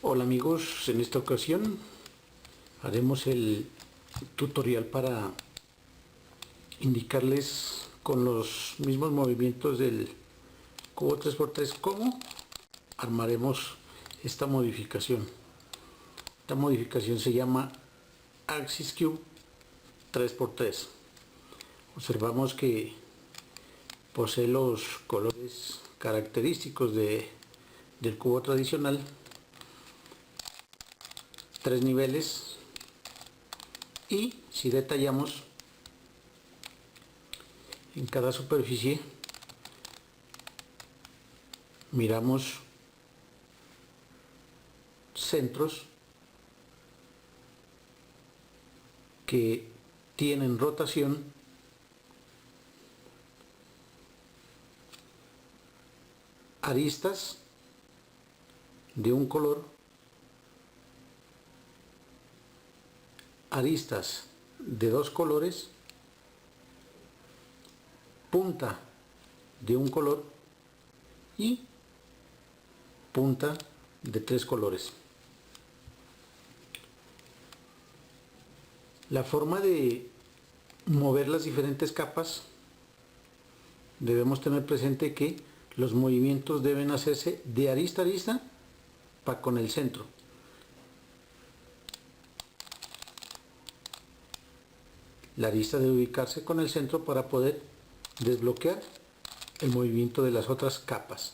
Hola amigos, en esta ocasión haremos el tutorial para indicarles con los mismos movimientos del cubo 3x3 cómo armaremos esta modificación. Esta modificación se llama Axis Cube 3x3. Observamos que posee los colores característicos del cubo tradicional, 3 niveles, y si detallamos en cada superficie miramos centros que tienen rotación aristas de un color, aristas de dos colores, punta de un color y punta de 3 colores. La forma de mover las diferentes capas, debemos tener presente que los movimientos deben hacerse de arista a arista para con el centro. La arista debe ubicarse con el centro para poder desbloquear el movimiento de las otras capas.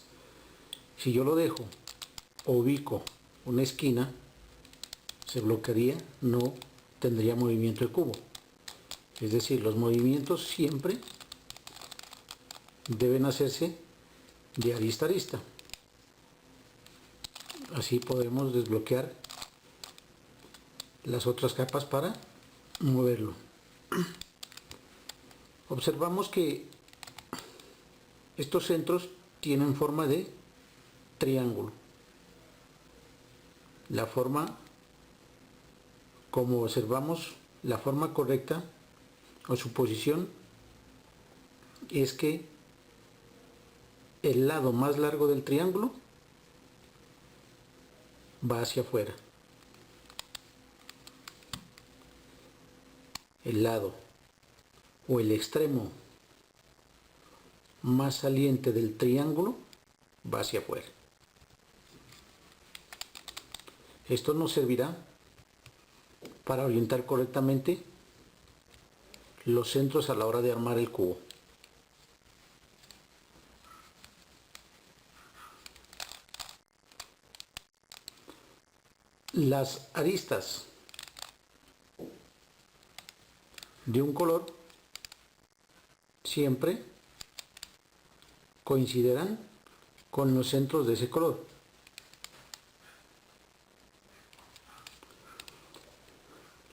Si yo lo dejo o ubico una esquina, se bloquearía, no tendría movimiento el cubo. Es decir, los movimientos siempre deben hacerse de arista a arista. Así podemos desbloquear las otras capas para moverlo. Observamos que estos centros tienen forma de triángulo. La forma, como observamos, la forma correcta o su posición es que el lado más largo del triángulo va hacia afuera. El lado o el extremo más saliente del triángulo va hacia afuera. Esto nos servirá para orientar correctamente los centros a la hora de armar el cubo. Las aristas de un color siempre coincidirán con los centros de ese color.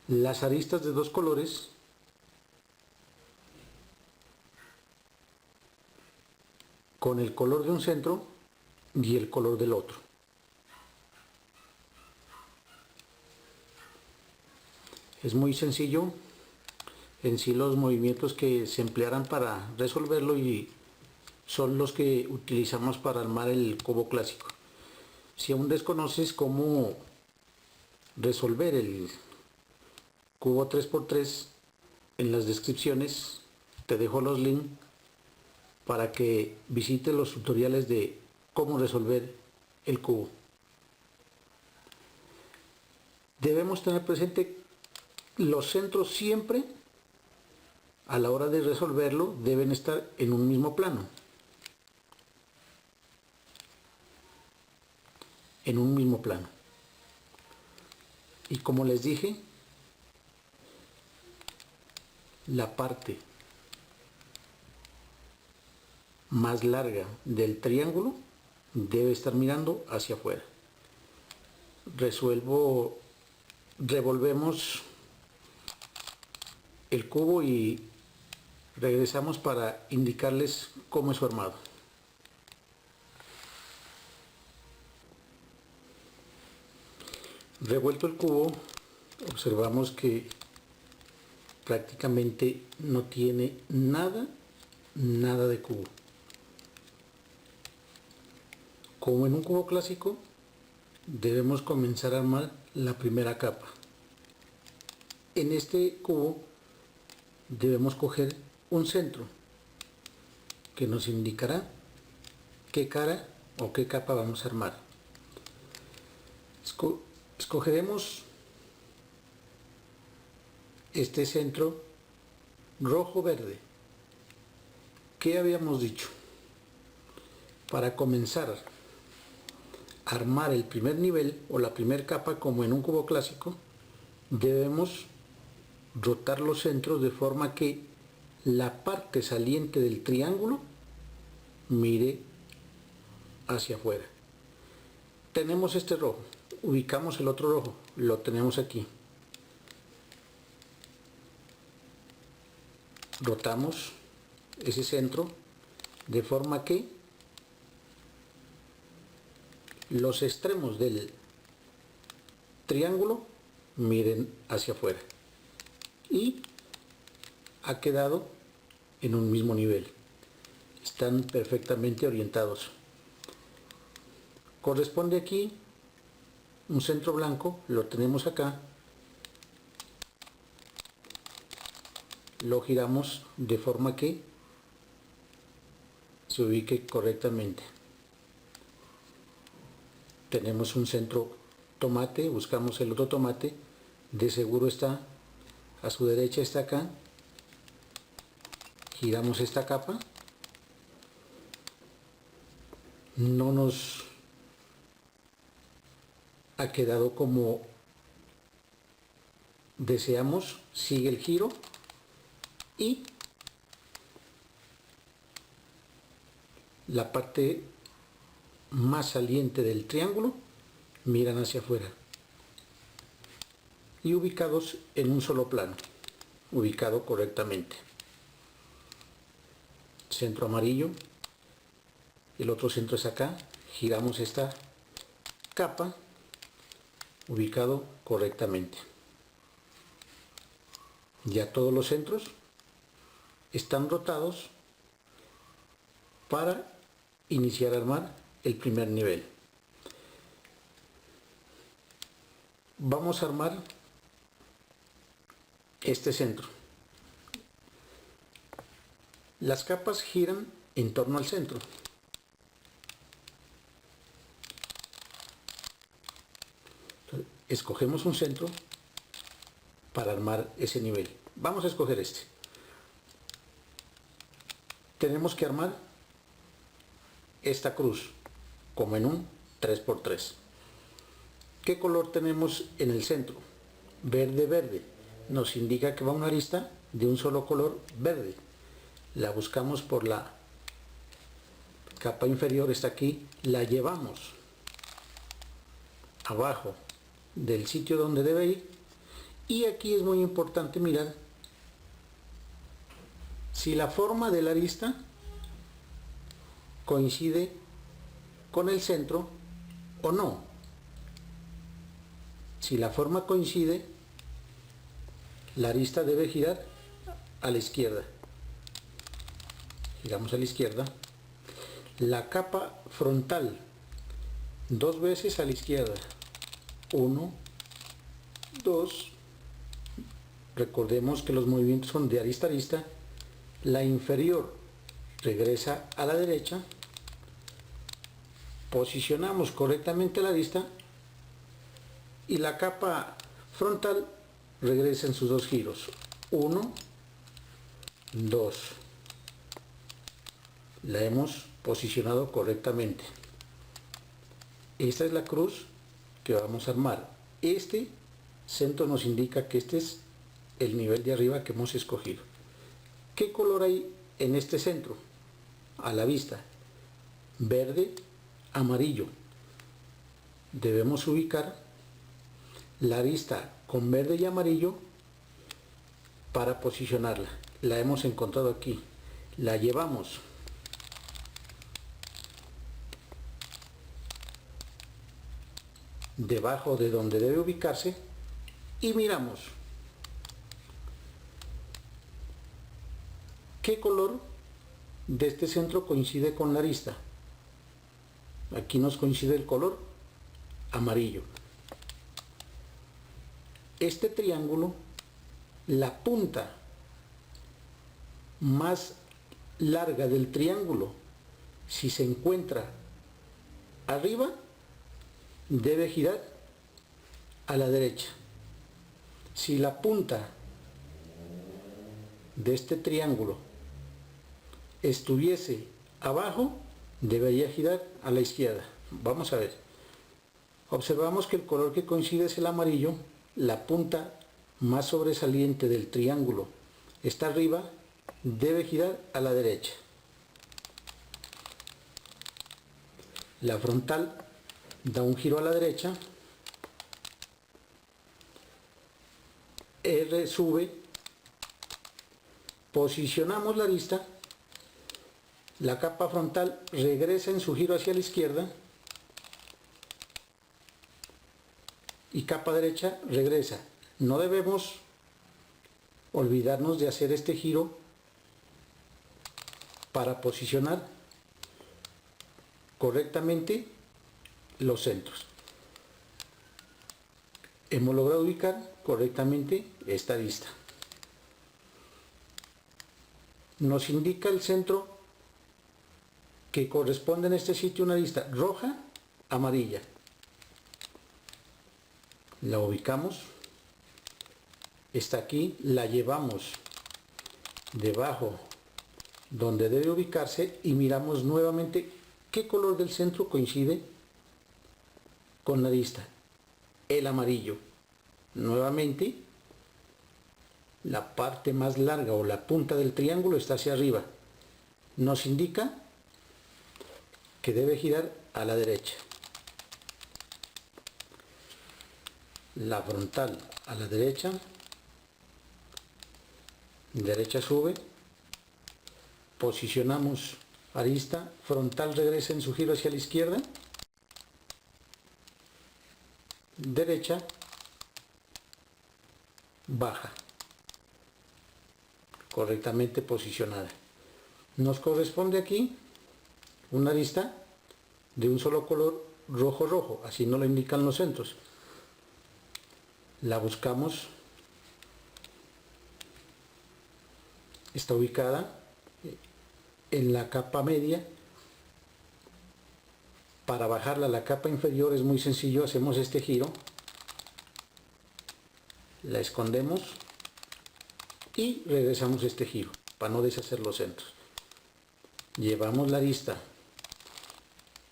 Las aristas de dos colores con el color de un centro y el color del otro. Es muy sencillo en sí los movimientos que se emplearán para resolverlo y son los que utilizamos para armar el cubo clásico. Si aún desconoces cómo resolver el cubo 3x3, en las descripciones te dejo los links para que visites los tutoriales de cómo resolver el cubo. Debemos tener presente los centros siempre a la hora de resolverlo deben estar en un mismo plano. En un mismo plano. Y como les dije, la parte más larga del triángulo debe estar mirando hacia afuera. Revolvemos el cubo y regresamos para indicarles cómo es su armado. Revuelto el cubo, observamos que prácticamente no tiene nada de cubo. Como en un cubo clásico, debemos comenzar a armar la primera capa. En este cubo debemos coger un centro que nos indicará qué cara o qué capa vamos a armar. Escogeremos este centro rojo-verde. ¿Qué habíamos dicho? Para comenzar a armar el primer nivel o la primera capa como en un cubo clásico, debemos rotar los centros de forma que la parte saliente del triángulo mire hacia afuera. Tenemos este rojo, ubicamos el otro rojo, lo tenemos aquí. Rotamos ese centro de forma que los extremos del triángulo miren hacia afuera y ha quedado en un mismo nivel. Están perfectamente orientados. Corresponde aquí un centro blanco, lo tenemos acá, lo giramos de forma que se ubique correctamente. Tenemos un centro tomate, buscamos el otro tomate, de seguro está a su derecha, está acá, giramos esta capa, no nos ha quedado como deseamos, sigue el giro y la parte más saliente del triángulo miran hacia afuera y ubicados en un solo plano, ubicado correctamente. Centro amarillo, el otro centro es acá, giramos esta capa, ubicado correctamente. Ya todos los centros están rotados para iniciar a armar el primer nivel. Vamos a armar este centro. Las capas giran en torno al centro. Escogemos un centro para armar ese nivel. Vamos a escoger este. Tenemos que armar esta cruz como en un 3×3. ¿Qué color tenemos en el centro? Verde, verde. Nos indica que va una arista de un solo color verde. La buscamos por la capa inferior, está aquí, la llevamos abajo del sitio donde debe ir y aquí es muy importante mirar si la forma de la arista coincide con el centro o no. Si la forma coincide, la arista debe girar a la izquierda. Giramos a la izquierda. La capa frontal, 2 veces a la izquierda. 1, 2. Recordemos que los movimientos son de arista a arista. La inferior regresa a la derecha. Posicionamos correctamente la arista y la capa frontal regresa en sus 2 giros. 1, 2. La hemos posicionado correctamente. Esta es la cruz que vamos a armar. Este centro nos indica que este es el nivel de arriba que hemos escogido. ¿Qué color hay en este centro? A la vista, verde, amarillo. Debemos ubicar la arista con verde y amarillo para posicionarla. La hemos encontrado aquí. La llevamos debajo de donde debe ubicarse y miramos qué color de este centro coincide con la arista. Aquí nos coincide el color amarillo. Este triángulo, la punta más larga del triángulo, si se encuentra arriba, debe girar a la derecha. Si la punta de este triángulo estuviese abajo, debería girar a la izquierda. Vamos a ver. Observamos que el color que coincide es el amarillo. La punta más sobresaliente del triángulo está arriba, debe girar a la derecha. La frontal da un giro a la derecha. R sube. Posicionamos la arista. La capa frontal regresa en su giro hacia la izquierda. Y capa derecha regresa. No debemos olvidarnos de hacer este giro para posicionar correctamente los centros. Hemos logrado ubicar correctamente esta arista. Nos indica el centro que corresponde en este sitio una arista roja, amarilla. La ubicamos, está aquí, la llevamos debajo donde debe ubicarse y miramos nuevamente qué color del centro coincide con la arista, el amarillo. Nuevamente, la parte más larga o la punta del triángulo está hacia arriba. Nos indica que debe girar a la derecha. La frontal a la derecha, derecha sube, posicionamos arista, frontal regresa en su giro hacia la izquierda, derecha, baja, correctamente posicionada. Nos corresponde aquí una arista de un solo color rojo, así nos lo indican los centros. La buscamos, está ubicada en la capa media. Para bajarla a la capa inferior es muy sencillo, hacemos este giro, la escondemos y regresamos este giro para no deshacer los centros. Llevamos la arista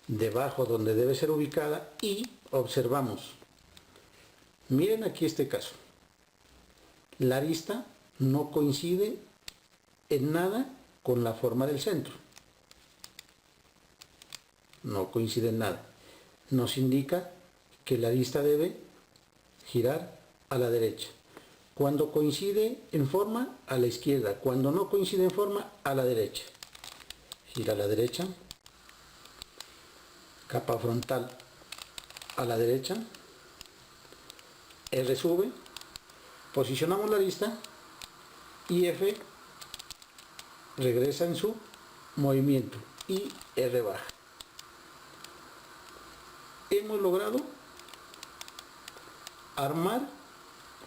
debajo donde debe ser ubicada y observamos. Miren aquí este caso. La arista no coincide en nada con la forma del centro. No coincide en nada. Nos indica que la arista debe girar a la derecha. Cuando coincide en forma, a la izquierda. Cuando no coincide en forma, a la derecha. Gira a la derecha. Capa frontal a la derecha. R sube, posicionamos la arista y F regresa en su movimiento y R baja. Hemos logrado armar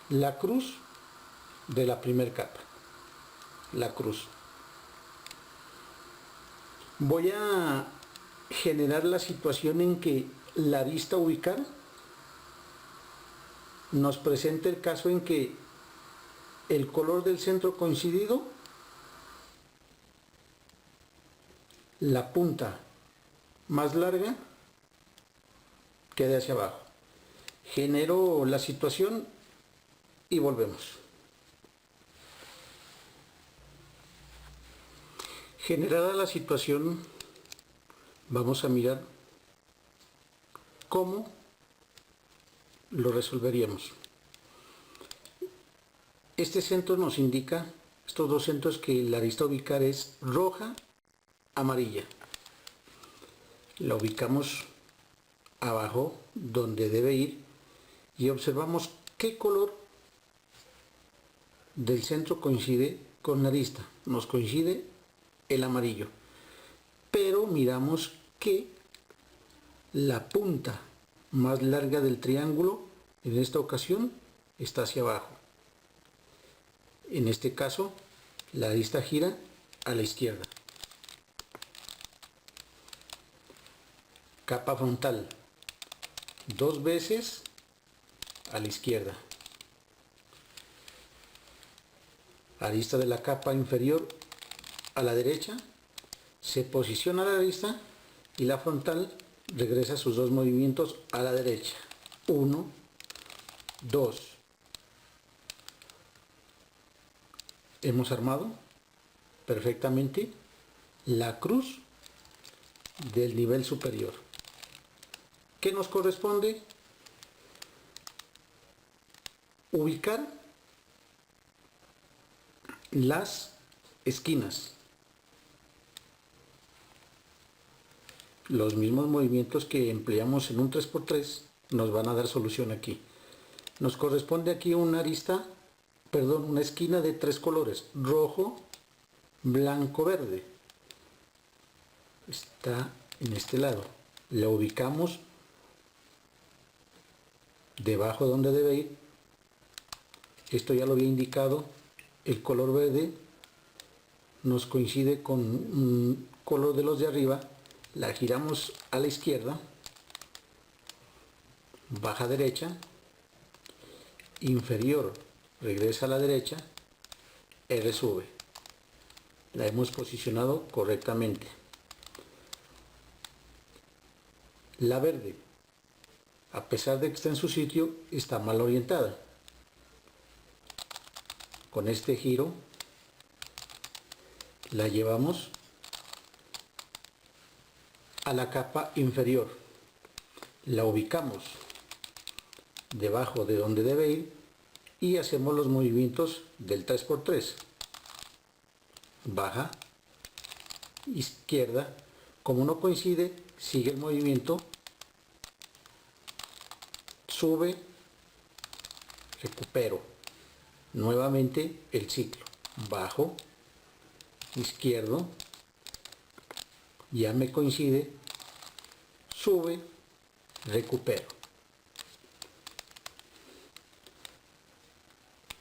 la cruz de la primera capa, la cruz. Voy a generar la situación en que la arista ubicada nos presenta el caso en que el color del centro coincidido, la punta más larga, quede hacia abajo. Genero la situación y volvemos. Generada la situación, vamos a mirar cómo lo resolveríamos. Este centro nos indica, estos dos centros, que la arista a ubicar es roja, amarilla. La ubicamos abajo donde debe ir y observamos qué color del centro coincide con la arista. Nos coincide el amarillo, pero miramos que la punta más larga del triángulo en esta ocasión está hacia abajo. En este caso, la arista gira a la izquierda. Capa frontal, 2 veces a la izquierda. Arista de la capa inferior a la derecha, se posiciona la arista y la frontal regresa sus 2 movimientos a la derecha. 1, 2. Hemos armado perfectamente la cruz del nivel superior. ¿Qué nos corresponde? Ubicar las esquinas. Los mismos movimientos que empleamos en un 3×3 nos van a dar solución aquí. Nos corresponde aquí una una esquina de 3 colores: rojo, blanco, verde. Está en este lado. La ubicamos debajo donde debe ir. Esto ya lo había indicado. El color verde nos coincide con un color de los de arriba. La giramos a la izquierda, baja derecha, inferior regresa a la derecha, R sube. La hemos posicionado correctamente. La verde, a pesar de que está en su sitio, está mal orientada. Con este giro la llevamos a la capa inferior. La ubicamos debajo de donde debe ir y hacemos los movimientos del 3×3. Baja, izquierda. Como no coincide, sigue el movimiento. Sube, recupero. Nuevamente el ciclo. Bajo, izquierdo, ya me coincide, sube, recupero.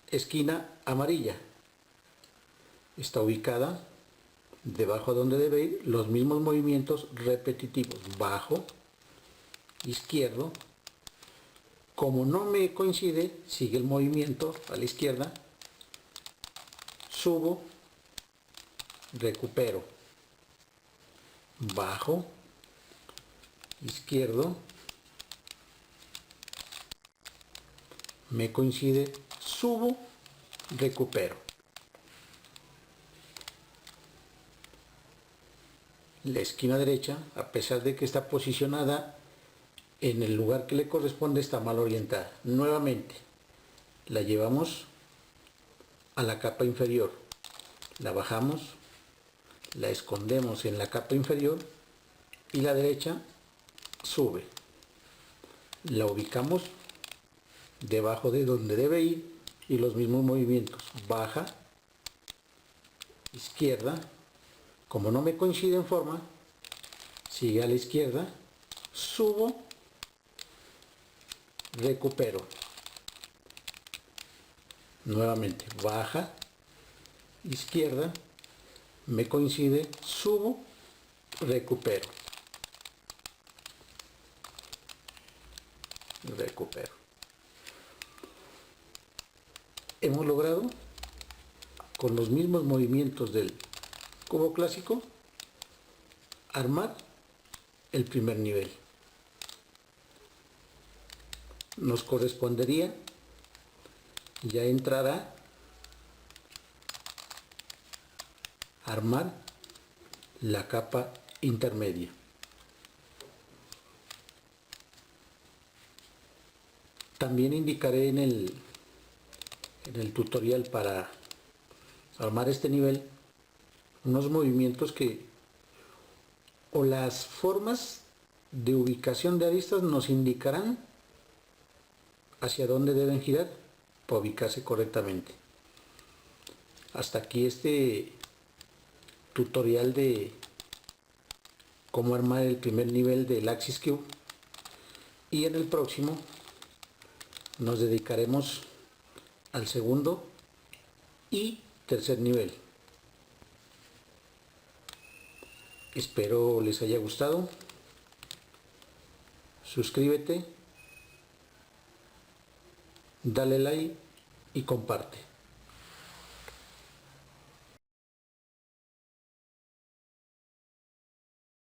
Esquina amarilla. Está ubicada debajo donde debe ir, los mismos movimientos repetitivos. Bajo, izquierdo. Como no me coincide, sigue el movimiento a la izquierda. Subo, recupero. Bajo, izquierdo. Me coincide, subo, recupero. La esquina derecha, a pesar de que está posicionada en el lugar que le corresponde, está mal orientada. Nuevamente la llevamos a la capa inferior, la bajamos, la escondemos en la capa inferior y la derecha sube. La ubicamos debajo de donde debe ir y los mismos movimientos. Baja, izquierda. Como no me coincide en forma, sigue a la izquierda, subo, recupero. Nuevamente, baja, izquierda, me coincide, subo, recupero. Recupero. Hemos logrado, con los mismos movimientos del cubo clásico, armar el primer nivel. Nos correspondería ya entrar a armar la capa intermedia. También indicaré en el tutorial para armar este nivel unos movimientos o las formas de ubicación de aristas nos indicarán hacia dónde deben girar para ubicarse correctamente. Hasta aquí este tutorial de cómo armar el primer nivel del Axis Cube. y en el próximo nos dedicaremos al segundo y tercer nivel. Espero les haya gustado. Suscríbete, dale like y comparte.